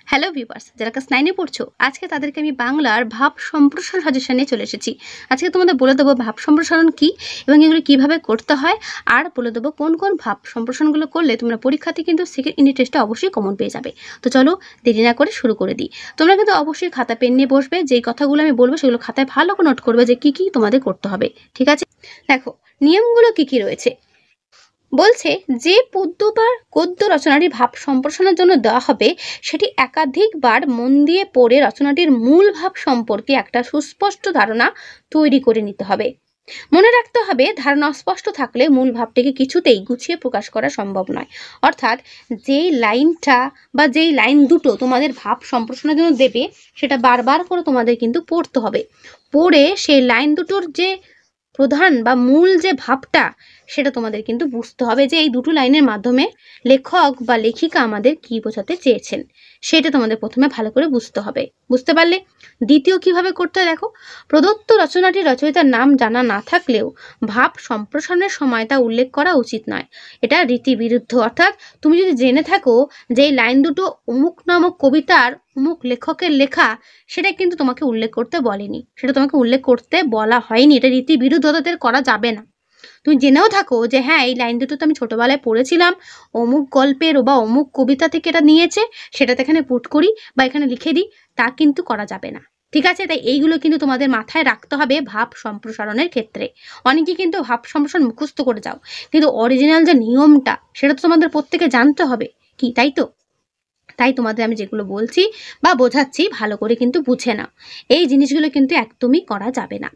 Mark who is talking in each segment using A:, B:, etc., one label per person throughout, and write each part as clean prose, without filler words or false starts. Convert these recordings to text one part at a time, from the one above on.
A: Hello viewers, যারা class 9 এ পড়ছো আজকে তাদেরকে আমি বাংলার ভাব সম্প্রসারণ সাজেশন নিয়ে চলে এসেছি। আজকে তোমাদের বলে দেবো ভাব সম্প্রসারণ কি এবং এগুলো কিভাবে করতে হয়, আর বলে দেবো কোন কোন ভাব সম্প্রসারণগুলো করলে তোমরা পরীক্ষাতে কিন্তু সেকেন্ড ইউনিট টেস্টে অবশ্যই কমন পেয়ে যাবে। তো চলো দেরি না করে শুরু করে দিই। তোমরা কিন্তু অবশ্যই খাতা পেন নিয়ে বসবে, যেই কথাগুলো আমি বলবো সেগুলো খাতায় ভালো করে নোট করবে যে কি কি তোমাদের করতে হবে। ঠিক আছে, দেখো নিয়মগুলো কি কি রয়েছে। বলছে যে পদ্য বা গদ্য রচনাটি ভাব সম্প্রসারণের জন্য দেওয়া হবে সেটি একাধিকবার মন দিয়ে পড়ে রচনাটির মূল ভাব সম্পর্কে একটা সুস্পষ্ট ধারণা তৈরি করে নিতে হবে। মনে রাখতে হবে ধারণা অস্পষ্ট থাকলে মূল ভাবটিকে কিছুতেই গুছিয়ে প্রকাশ করা সম্ভব নয়। অর্থাৎ যেই লাইনটা বা যেই লাইন দুটো তোমাদের ভাব সম্প্রসারণের জন্য দেবে সেটা বারবার করে তোমাদের কিন্তু পড়তে হবে। পড়ে সেই লাইন দুটোর যে প্রধান বা মূল যে ভাবটা সেটা তোমাদের কিন্তু বুঝতে হবে যে এই দুটো লাইনের মাধ্যমে লেখক বা লেখিকা আমাদের কি বোঝাতে চেয়েছেন, সেটা তোমাদের প্রথমে ভালো করে বুঝতে হবে। বুঝতে পারলে দ্বিতীয় কিভাবে করতে হয় দেখো, প্রদত্ত রচনাটি রচয়িতার নাম জানা না থাকলেও ভাব সম্প্রসারণের সময় তা উল্লেখ করা উচিত নয়। এটা রীতি বিরুদ্ধ। অর্থাৎ তুমি যদি জেনে থাকো যে এই লাইন দুটো অমুক নামক কবিতার অমুক লেখকের লেখা, সেটা কিন্তু তোমাকে উল্লেখ করতে বলেনি, সেটা তোমাকে উল্লেখ করতে বলা হয়নি, এটা রীতি বিরুদ্ধ, তাদের করা যাবে না। তুমি জেনেও থাকো যে হ্যাঁ এই লাইন দুটো তো আমি ছোটবেলায় পড়েছিলাম, অমুক গল্পের বা অমুক কবিতা থেকে এটা নিয়েছে, সেটাতে এখানে পুট করি বা এখানে লিখে দিই, তা কিন্তু করা যাবে না। ঠিক আছে, তাই এইগুলো কিন্তু তোমাদের মাথায় রাখতে হবে ভাব সম্প্রসারণের ক্ষেত্রে। অনেকে কিন্তু ভাব সম্প্রসারণ মুখস্থ করে যাও, কিন্তু অরিজিনাল যে নিয়মটা সেটা তো তোমাদের প্রত্যেকে জানতে হবে, কি তাই তো? তাই তোমাদের আমি যেগুলো বলছি বা বোঝাচ্ছি ভালো করে কিন্তু বুঝে নাও। এই জিনিসগুলো কিন্তু একদমই করা যাবে না।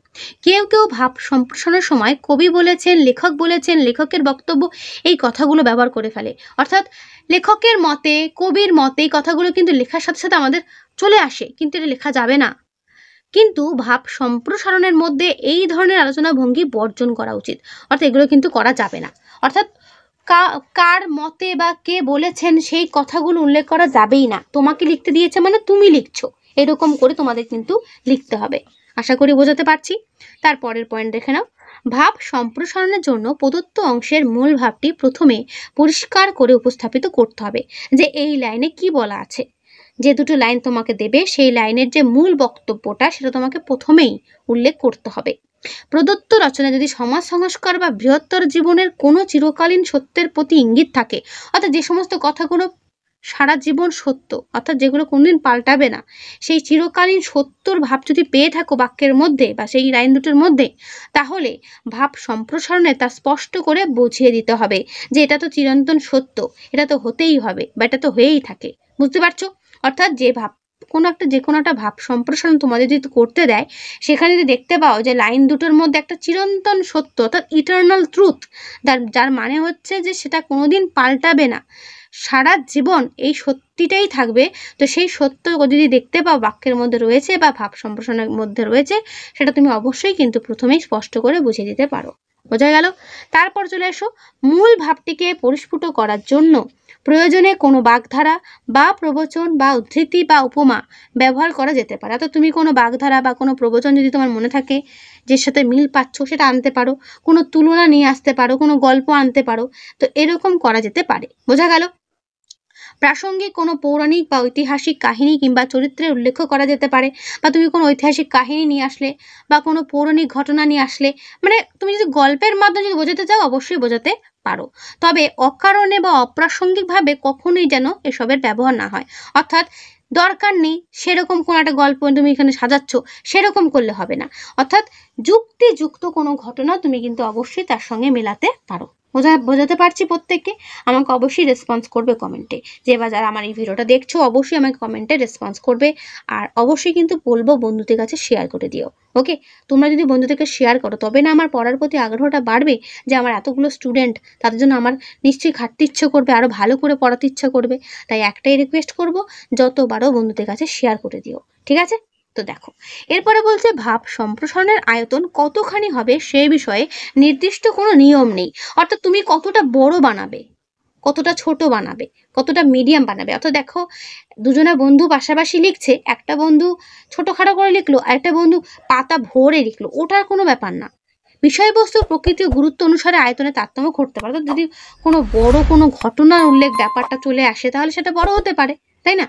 A: কেউ কেউ ভাব সম্প্রসারণের সময় কবি বলেছেন, লেখক বলেছেন, লেখকের বক্তব্য, এই কথাগুলো ব্যবহার করে ফেলে। অর্থাৎ লেখকের মতে, কবির মতে এই কথাগুলো কিন্তু লেখার সাথে সাথে আমাদের চলে আসে, কিন্তু এটা লেখা যাবে না। কিন্তু ভাব সম্প্রসারণের মধ্যে এই ধরনের আলোচনা ভঙ্গি বর্জন করা উচিত। অর্থাৎ এগুলো কিন্তু করা যাবে না। অর্থাৎ কার মতে বা কে বলেছেন সেই কথাগুলো উল্লেখ করা যাবেই না। তোমাকে লিখতে দিয়েছে মানে তুমি লিখছো, এরকম করে তোমাদের কিন্তু লিখতে হবে। আশা করি বোঝাতে পারছি। তারপরের পয়েন্ট দেখে নাও, ভাব সম্প্রসারণের জন্য প্রদত্ত অংশের মূল ভাবটি প্রথমে পরিষ্কার করে উপস্থাপিত করতে হবে যে এই লাইনে কি বলা আছে। যে দুটো লাইন তোমাকে দেবে সেই লাইনের যে মূল বক্তব্যটা সেটা তোমাকে প্রথমেই উল্লেখ করতে হবে। প্রদত্ত রচনা যদি সমাজ সংস্কার বা বৃহত্তর জীবনের কোনো চিরকালীন সত্যের প্রতি ইঙ্গিত থাকে, অর্থাৎ যে সমস্ত কথাগুলো সারা জীবন সত্য, অর্থাৎ যেগুলো কোনোদিন পাল্টাবে না, সেই চিরকালীন সত্যর ভাব যদি পেয়ে থাকো বাক্যের মধ্যে বা সেই লাইন দুটোর মধ্যে, তাহলে ভাব সম্প্রসারণে তা স্পষ্ট করে বুঝিয়ে দিতে হবে যে এটা তো চিরন্তন সত্য, এটা তো হতেই হবে বা এটা তো হয়েই থাকে। বুঝতে পারছো? অর্থাৎ যে ভাব যে কোনো একটা ভাব সম্প্রসারণ তোমাদের যদি করতে দেয়, সেখানে যদি দেখতে পাও যে লাইন দুটোর মধ্যে একটা চিরন্তন সত্য, অর্থাৎ ইটারনাল ট্রুথ, যার মানে হচ্ছে যে সেটা কোনোদিন পাল্টাবে না, সারা জীবন এই সত্যিটাই থাকবে, তো সেই সত্য যদি দেখতে পাও বাক্যের মধ্যে রয়েছে বা ভাব সম্প্রসারণের মধ্যে রয়েছে, সেটা তুমি অবশ্যই কিন্তু প্রথমেই স্পষ্ট করে বুঝিয়ে দিতে পারো। বোঝা গেল? তারপর চলে এসো মূল ভাবটিকে পরিস্ফুট করার জন্য প্রয়োজনে কোনো বাগধারা বা প্রবচন বা উদ্ধৃতি বা উপমা ব্যবহার করা যেতে পারে। অর্থাৎ তুমি কোনো বাগধারা বা কোনো প্রবচন যদি তোমার মনে থাকে যে সাথে মিল পাচ্ছ, সেটা আনতে পারো, কোনো তুলনা নিয়ে আসতে পারো, কোনো গল্প আনতে পারো, তো এরকম করা যেতে পারে। বোঝা গেল? প্রাসঙ্গিক কোনো পৌরাণিক বা ঐতিহাসিক কাহিনী কিংবা চরিত্রের উল্লেখ করা যেতে পারে, বা তুমি কোনো ঐতিহাসিক কাহিনী নিয়ে আসলে বা কোনো পৌরাণিক ঘটনা নিয়ে আসলে, মানে তুমি যদি গল্পের মাধ্যমে যদি বোঝাতে চাও অবশ্যই বোঝাতে পারো, তবে অকারণে বা অপ্রাসঙ্গিকভাবে কখনোই যেন এসবের ব্যবহার না হয়। অর্থাৎ দরকার নেই সেরকম কোনো একটা গল্প তুমি এখানে সাজাচ্ছ, সেরকম করলে হবে না। অর্থাৎ যুক্তিযুক্ত কোনো ঘটনা তুমি কিন্তু অবশ্যই তার সঙ্গে মেলাতে পারো। বোঝাতে পারছি প্রত্যেককে? আমাকে অবশ্যই রেসপন্স করবে কমেন্টে, যে বা যারা আমার এই ভিডিওটা দেখছো অবশ্যই আমাকে কমেন্টে রেসপন্স করবে। আর অবশ্যই কিন্তু বলবো বন্ধুদের কাছে শেয়ার করে দিও। ওকে, তোমরা যদি বন্ধুদেরকে শেয়ার করো তবে না আমার পড়ার প্রতি আগ্রহটা বাড়বে, যে আমার এতগুলো স্টুডেন্ট, তাদের জন্য আমার নিশ্চয়ই খাটতে ইচ্ছে করবে, আরও ভালো করে পড়াতে ইচ্ছা করবে। তাই একটাই রিকোয়েস্ট করব, যতবারও বন্ধুদের কাছে শেয়ার করে দিও। ঠিক আছে? তো দেখো এরপরে বলছে ভাব সম্প্রসারণের আয়তন কতখানি হবে সে বিষয়ে নির্দিষ্ট কোনো নিয়ম নেই। অর্থাৎ তুমি কতটা বড় বানাবে, কতটা ছোট বানাবে, কতটা মিডিয়াম বানাবে। অর্থাৎ দেখো দুজনা বন্ধু পাশাপাশি লিখছে, একটা বন্ধু ছোটখাটো করে লিখলো আর একটা বন্ধু পাতা ভরে লিখলো, ওটার কোনো ব্যাপার না। বিষয়বস্তুর প্রকৃতি ও গুরুত্ব অনুসারে আয়তনে তারতম্য ঘটতে পারে। যদি কোনো বড় কোনো ঘটনার উল্লেখ ব্যাপারটা চলে আসে তাহলে সেটা বড় হতে পারে, তাই না?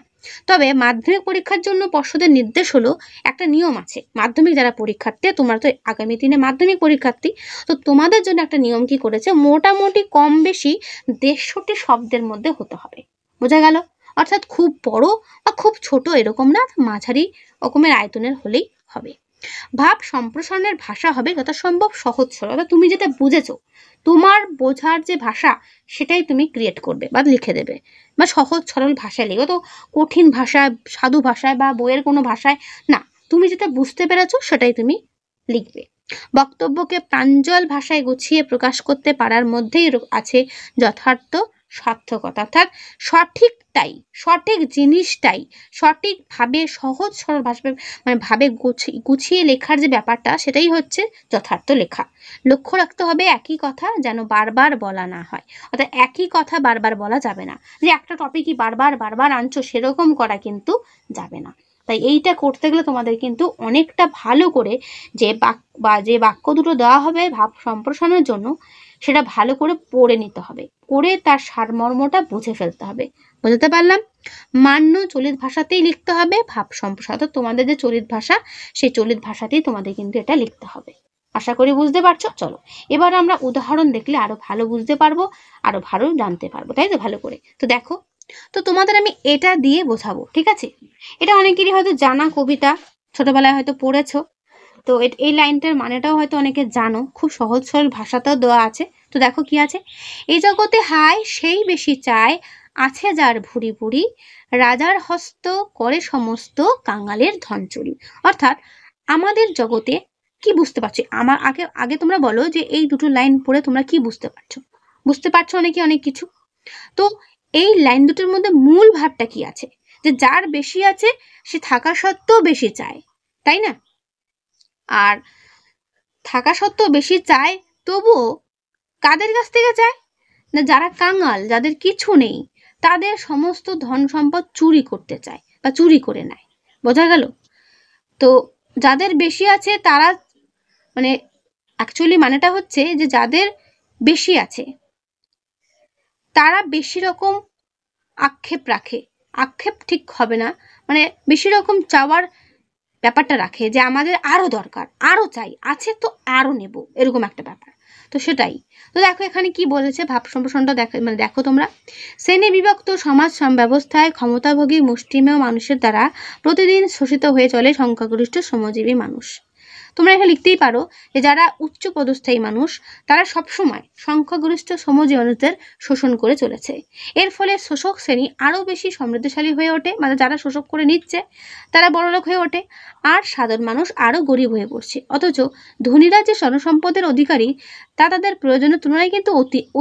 A: তবে মাধ্যমিক পরীক্ষার জন্য পর্ষদের নির্দেশ হলো, একটা নিয়ম আছে, মাধ্যমিক যারা পরীক্ষার্থী, তোমরা তো আগামী দিনে মাধ্যমিক পরীক্ষার্থী, তো তোমাদের জন্য একটা নিয়ম কি করেছে, মোটামুটি কম বেশি 150টি শব্দের মধ্যে হতে হবে। বোঝা গেল? অর্থাৎ খুব বড় বা খুব ছোট এরকম না, মাঝারি রকমের আয়তনের হলেই হবে। ভাব সম্প্রসারণের ভাষা হবে যথাসম্ভব সহজ সরল, অর্থাৎ তুমি যেটা বুঝেছো, তোমার বোঝার যে ভাষা সেটাই তুমি ক্রিয়েট করবে বা লিখে দেবে, বা সহজ সরল ভাষায় লিখবে, তো কঠিন ভাষায়, সাধু ভাষায় বা বইয়ের কোনো ভাষায় না, তুমি যেটা বুঝতে পেরেছো সেটাই তুমি লিখবে। বক্তব্যকে প্রাঞ্জল ভাষায় গুছিয়ে প্রকাশ করতে পারার মধ্যেই আছে যথার্থ সার্থকতা, অর্থাৎ সঠিকটাই, সঠিক জিনিসটাই সঠিকভাবে সহজ সরল ভাষায় মানে ভাবে গুছিয়ে লেখার যে ব্যাপারটা, সেটাই হচ্ছে যথার্থ লেখা। লক্ষ্য রাখতে হবে একই কথা যেন বারবার বলা না হয়, অর্থাৎ একই কথা বারবার বলা যাবে না, যে একটা টপিকই বারবার বারবার আনছো সেরকম করা কিন্তু যাবে না। তাই এইটা করতে গেলে তোমাদের কিন্তু অনেকটা ভালো করে যে বাক্য দুটো দেওয়া হবে ভাব সম্প্রসারণের জন্য, সেটা ভালো করে পড়ে নিতে হবে, পড়ে তার সারমর্মটা বুঝে ফেলতে হবে। বুঝতে পারলাম? মান্য চলিত ভাষাতেই লিখতে হবে ভাব সম্প্রসারণ, তোমাদের যে চলিত ভাষা সেই চলিত ভাষাতেই তোমাদের কিন্তু এটা লিখতে হবে। আশা করি বুঝতে পারছো। চলো এবার আমরা উদাহরণ দেখলে আরো ভালো বুঝতে পারবো, আরো ভালো জানতে পারবো, তাই তো? ভালো করে তো দেখো, তো তোমাদের আমি এটা দিয়ে বোঝাবো, ঠিক আছে? এটা অনেকেরই হয়তো জানা কবিতা, ছোটবেলায় হয়তো পড়েছো, তো এই লাইনটার মানেটাও হয়তো অনেকে জানো, খুব সহজ সরল ভাষাতেও দেওয়া আছে। তো দেখো কি আছে, এই জগতে হায় সেই বেশি চায়, আছে যার ভুরি ভুরি, রাজার হস্ত করে সমস্ত কাঙালের ধন চুরি। অর্থাৎ আমাদের জগতে কি বুঝতে পারছো, আমার আগে আগে তোমরা বলো যে এই দুটো লাইন পড়ে তোমরা কি বুঝতে পারছো? বুঝতে পারছো অনেকে অনেক কিছু। তো এই লাইন দুটোর মধ্যে মূল ভাবটা কি আছে, যে যার বেশি আছে সে থাকা সত্ত্বেও বেশি চায়, তাই না? আর থাকা সত্ত্বেও বেশি চায়, তবুও কাদের কাছ থেকে চায় না, যারা কাঙাল, যাদের কিছু নেই, তাদের সমস্ত ধন সম্পদ চুরি করতে চায় বা চুরি করে নেয়। বোঝা গেল? তো যাদের বেশি আছে তারা মানে অ্যাকচুয়ালি মানেটা হচ্ছে যে যাদের বেশি আছে তারা বেশি রকম আক্ষেপ রাখে, আক্ষেপ ঠিক হবে না, মানে বেশি রকম চাওয়ার ব্যাপারটা রাখে, যে আমাদের আরো দরকার, আরো চাই, আছে তো আরো নেব, এরকম একটা ব্যাপার। তো সেটাই। তো দেখো এখানে কি বলেছে, ভাব সম্প্রসারণটা দেখো তোমরা, শ্রেণী বিভক্ত সমাজ ব্যবস্থায় ক্ষমতাভোগী মুষ্টিমেয় মানুষের দ্বারা প্রতিদিন শোষিত হয়ে চলে সংখ্যাগরিষ্ঠ শ্রমজীবী মানুষ। তোমরা এখানে লিখতেই পারো যে যারা উচ্চ পদস্থায়ী মানুষ তারা সবসময় সংখ্যাগরিষ্ঠ শ্রমজীবীদের শোষণ করে চলেছে। এর ফলে শোষক শ্রেণী আরো বেশি সমৃদ্ধশালী হয়ে ওঠে, মানে যারা শোষক করে নিচ্ছে তারা বড়লোক হয়ে ওঠে, আর সাধারণ মানুষ আরো গরিব হয়ে পড়ছে। অথচ ধনীরা যে জনসম্পদের অধিকারী তা তাদের প্রয়োজনের তুলনায় কিন্তু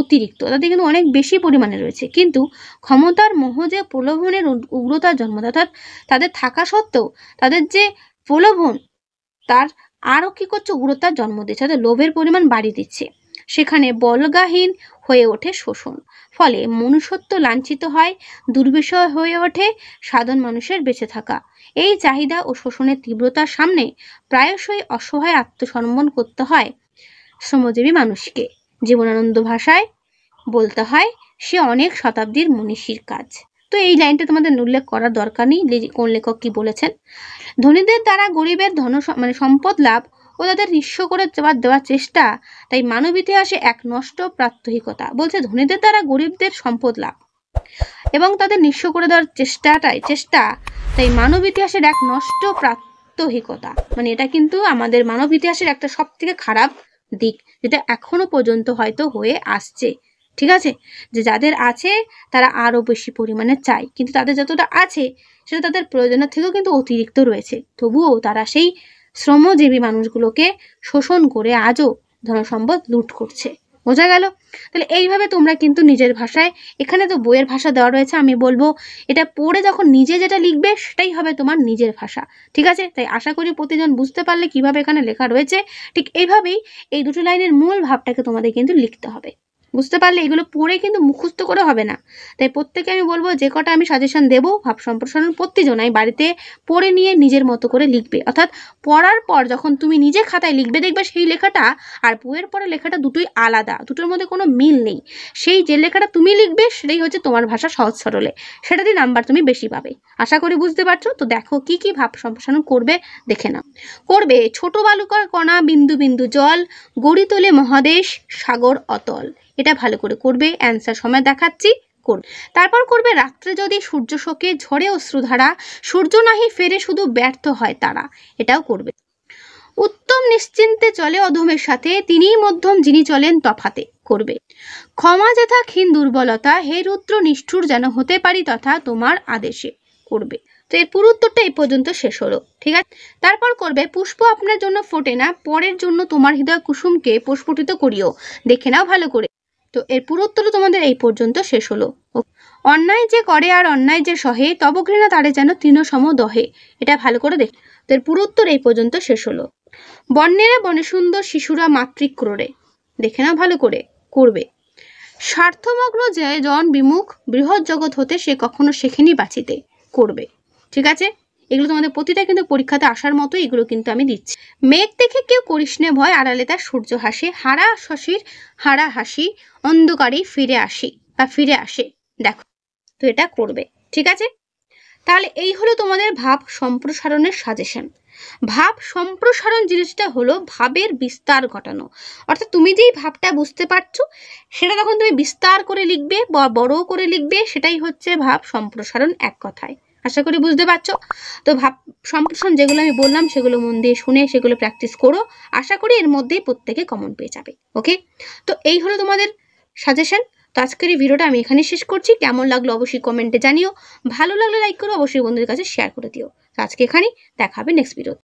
A: অতিরিক্ত, তাদের কিন্তু অনেক বেশি পরিমাণে রয়েছে, কিন্তু ক্ষমতার মোহ যে প্রলোভনের উগ্রতার জন্ম দেয়, অর্থাৎ তাদের থাকা সত্ত্বেও তাদের যে প্রলোভন তার আরো কি করছে, উগ্রতার জন্ম দিচ্ছে, অর্থাৎ লোভের পরিমাণ বাড়িয়ে দিচ্ছে। সেখানে বলগাহীন হয়ে ওঠে শোষণ, ফলে মনুষ্যত্ব লাঞ্ছিত হয়, দুর্বিষহ হয়ে ওঠে সাধারণ মানুষের বেঁচে থাকা। এই চাহিদা ও শোষণের তীব্রতার সামনে প্রায়শই অসহায় আত্মসমর্পণ করতে হয় শ্রমজীবী মানুষকে। জীবনানন্দ ভাষায় বলতে হয়, সে অনেক শতাব্দীর মনীষীর কাজ। তো এই লাইনটা তোমাদের উল্লেখ করার দরকার নেই কোন লেখক কি বলেছেন। ধনীদের দ্বারা গরিবের সম্পদ লাভ ও তাদের নিঃস্ব করে দেওয়ার চেষ্টা, তাই মানব ইতিহাসে এক নষ্ট প্রাত্যহিকতা। বলছে ধনীদের দ্বারা গরিবদের সম্পদ লাভ এবং তাদের নিঃস্ব করে দেওয়ার চেষ্টা তাই মানব ইতিহাসের এক নষ্ট প্রাত্যহিকতা, মানে এটা কিন্তু আমাদের মানব ইতিহাসের একটা সব থেকে খারাপ দিক, যেটা এখনো পর্যন্ত হয়তো হয়ে আসছে। ঠিক আছে, যে যাদের আছে তারা আরো বেশি পরিমাণে চায়, কিন্তু তাদের যতটা আছে সেটা তাদের প্রয়োজনের থেকেও কিন্তু অতিরিক্ত রয়েছে, তবুও তারা সেই শ্রমজীবী মানুষগুলোকে শোষণ করে আজও ধনসম্পদ লুট করছে। বোঝা গেল? তাহলে এইভাবে তোমরা কিন্তু নিজের ভাষায়, এখানে তো বইয়ের ভাষা দেওয়া রয়েছে, আমি বলবো এটা পড়ে যখন নিজে যেটা লিখবে সেটাই হবে তোমার নিজের ভাষা। ঠিক আছে, তাই আশা করি প্রতিজন বুঝতে পারলে কিভাবে এখানে লেখা রয়েছে। ঠিক এইভাবেই এই দুটো লাইনের মূল ভাবটাকে তোমাদের কিন্তু লিখতে হবে। বুঝতে পারলে? এগুলো পড়ে কিন্তু মুখস্থ করে হবে না। তাই প্রত্যেকে আমি বলবো, যে কটা আমি সাজেশন দেবো ভাব সম্প্রসারণ, প্রত্যেকজনাই বাড়িতে পড়ে নিয়ে নিজের মতো করে লিখবে। অর্থাৎ পড়ার পর যখন তুমি নিজে খাতায় লিখবে, দেখবে সেই লেখাটা আর বইয়ের পরে লেখাটা দুটোই আলাদা, দুটোর মধ্যে কোনো মিল নেই। সেই যে লেখাটা তুমি লিখবে সেটাই হচ্ছে তোমার ভাষা সহজ সরলে, সেটা দিয়ে নাম্বার তুমি বেশি পাবে। আশা করি বুঝতে পারছো। তো দেখো কি কি ভাব সম্প্রসারণ করবে, দেখে নাও। করবে ছোট বালুকার কণা, বিন্দু বিন্দু জল, গড়ি তোলে মহাদেশ, সাগর অতল। এটা ভালো করে করবে, অ্যান্সার সময় দেখাচ্ছি। করবে। তারপর করবে রাত্রে যদি সূর্য শোকে, ঝরে অশ্রুধারা, সূর্য নাহি ফেরে, শুধু ব্যর্থ হয় তারা। এটাও করবে। উত্তম নিশ্চিন্তে চলে অধমের সাথে, তিনিই মধ্যম যিনি চলেন তফাতে। করবে। ক্ষমা যেথা ক্ষীণ দুর্বলতা, হে রুদ্র নিষ্ঠুর যেন হতে পারি তথা তোমার আদেশে। করবে। তো এর পুরো উত্তরটা এই পর্যন্ত শেষ হলো, ঠিক আছে। তারপর করবে পুষ্প আপনার জন্য ফোটে না, পরের জন্য তোমার হৃদয় কুসুমকে প্রস্ফুটিত করিও। দেখে নাও ভালো করে। তো এর পুরো উত্তরও তোমাদের এই পর্যন্ত শেষ হলো। অন্যায় যে করে আর অন্যায় যে সহে, তব ঘৃণা তারে যেন তৃণসম দহে। এটা ভালো করে দেখ। তো এর পুরো উত্তর এই পর্যন্ত শেষ হলো। বন্যেরা বনে সুন্দর, শিশুরা মাতৃক্রোড়ে। দেখে নাও ভালো করে। করবে। স্বার্থমগ্ন যে জন বিমুখ, বৃহৎ জগৎ হতে সে কখনো শেখেনি বাঁচিতে। করবে। ঠিক আছে, এগুলো তোমাদের প্রতিটা কিন্তু পরীক্ষাতে আসার মতো, এগুলো কিন্তু আমি দিচ্ছি। মেঘ দেখে কেউ করিস নে ভয়, আড়ালে তার সূর্য হাসে, হারা শশীর হারা হাসি, অন্ধকারেই ফিরে আসি বা ফিরে আসে। দেখো, তো এটা করবে। ঠিক আছে, তাহলে এই হলো তোমাদের ভাব সম্প্রসারণের সাজেশন। ভাব সম্প্রসারণ জিনিসটা হলো ভাবের বিস্তার ঘটানো। অর্থাৎ তুমি যেই ভাবটা বুঝতে পারছো সেটা তখন তুমি বিস্তার করে লিখবে বা বড় করে লিখবে, সেটাই হচ্ছে ভাব সম্প্রসারণ এক কথায়। আশা করি বুঝতে পারছো। তো ভাব সম্প্রসারণ যেগুলো আমি বললাম সেগুলো মন দিয়ে শুনে সেগুলো প্র্যাকটিস করো। আশা করি এর মধ্যেই প্রত্যেকে কমন পেয়ে যাবে। ওকে, তো এই হলো তোমাদের সাজেশন। তো আজকের এই ভিডিওটা আমি এখানে শেষ করছি। কেমন লাগলো অবশ্যই কমেন্টে জানিও। ভালো লাগলে লাইক করো, অবশ্যই বন্ধুদের কাছে শেয়ার করে দিও। তো আজকে এখানেই দেখা হবে নেক্সট ভিডিও।